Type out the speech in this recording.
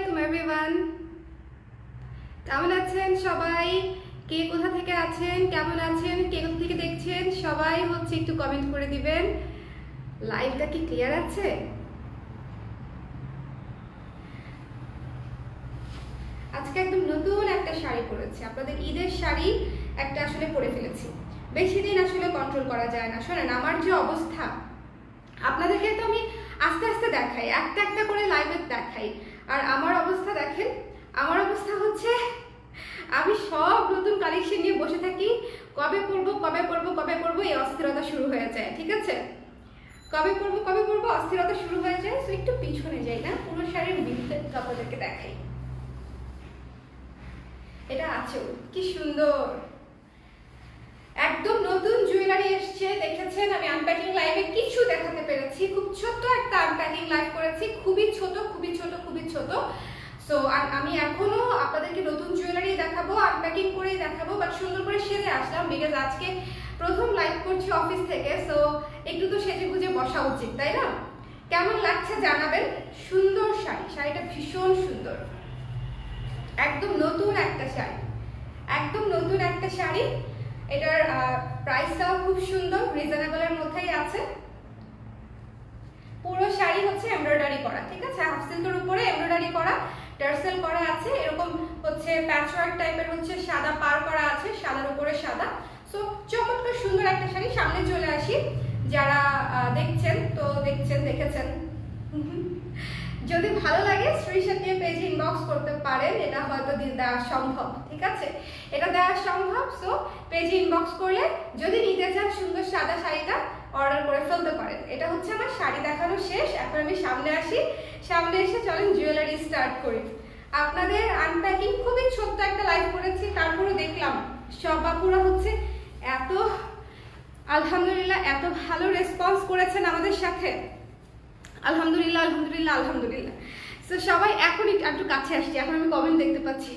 আলাইকুম এভরিওয়ান, কেমন আছেন সবাই? কে কোথা থেকে আছেন, কেমন আছেন, কে কোথা থেকে দেখছেন সবাই হচ্ছে একটু কমেন্ট করে দিবেন। লাইভটা কি ক্লিয়ার আছে? আজকে একদম নতুন একটা শাড়ি পরেছি, আপনাদের ঈদের শাড়ি একটা আসলে পরে ফেলেছি। বেশি দিন আসলে কন্ট্রোল করা যায় না। শোনেন, আমার যে অবস্থা আপনাদেরকে তো আমি আস্তে আস্তে দেখাই, একটা একটা করে লাইভে দেখাই, আর আমার অবস্থা দেখেন। আমার অবস্থা হচ্ছে আমি সব নতুন কালেকশন নিয়ে বসে থাকি, কবে পরবো কবে পরবো কবে পরবো এই অস্থিরতা শুরু হয়ে যায়। ঠিক আছে, কবে পরবো অস্থিরতা শুরু হয়ে যায়। তো একটু পিছনে যাই না, পুরো শাড়ির বিলটা আপনাদেরকে দেখাই। এটা আছে কি সুন্দর, একদম নতুন জুয়েলারি এসছে, দেখেছেন। আমি আনপ্যাকিং লাইভে কিছু দেখাতে পেরেছি, খুব ছোট একটা আনপ্যাকিং লাইভ করেছি, খুবই ছোট খুবই ছোট খুবই ছোট। সো আমি এখনো আপনাদেরকে নতুন জুয়েলারি দেখাবো, আনপ্যাকিং করেই দেখাবো, বাট সুন্দর করে সেজে আসলাম বিকজ আজকে প্রথম লাইভ করছি অফিস থেকে। সো একটু তো সেজে গুজে বসা উচিত, তাই না? কেমন লাগছে জানাবেন। সুন্দর শাড়ি, শাড়িটা ভীষণ সুন্দর, একদম নতুন একটা শাড়ি, একদম নতুন একটা শাড়ি। এটার প্রাইসটাও খুব সুন্দর, রিজনেবলের মধ্যেই আছে। পুরো শাড়ি হচ্ছে এমব্রয়ডারি করা, ঠিক আছে, হাফ সিল্কের উপরে এমব্রয়ডারি করা, টার্সেল করা আছে, এরকম হচ্ছে প্যাচওয়ার্ক টাইপের হচ্ছে সাদা পার করা আছে, সাদার উপরে সাদা। সো চমৎকার সুন্দর একটা শাড়ি। সামনে চলে আসি, যারা দেখছেন তো দেখেছেন। যদি ভালো লাগে স্ক্রিনশট নিয়ে পেজে ইনবক্স করতে পারেন, এটা হয়তো দেওয়া সম্ভব, ঠিক আছে, এটা দেওয়া সম্ভব। সো পেজে ইনবক্স করলে যদি নিতে চান সুন্দর সাদা শাড়িটা অর্ডার করে ফেলতে পারেন। এটা হচ্ছে আমার শাড়ি দেখানো শেষ, এখন আমি সামনে আসি, সামনে এসে চলেন জুয়েলারি স্টার্ট করি। আপনাদের আনপ্যাকিং খুবই ছোট্ট একটা লাইভ করেছি, তারপরে দেখলাম সব বাপুরা হচ্ছে এত আলহামদুলিল্লাহ এত ভালো রেসপন্স করেছেন আমাদের সাথে, আলহামদুলিল্লাহ আলহামদুলিল্লাহ আলহামদুলিল্লাহ। সো সবাই এখন একটু কাছে আসছি, এখন আমি কমেন্ট দেখতে পাচ্ছি।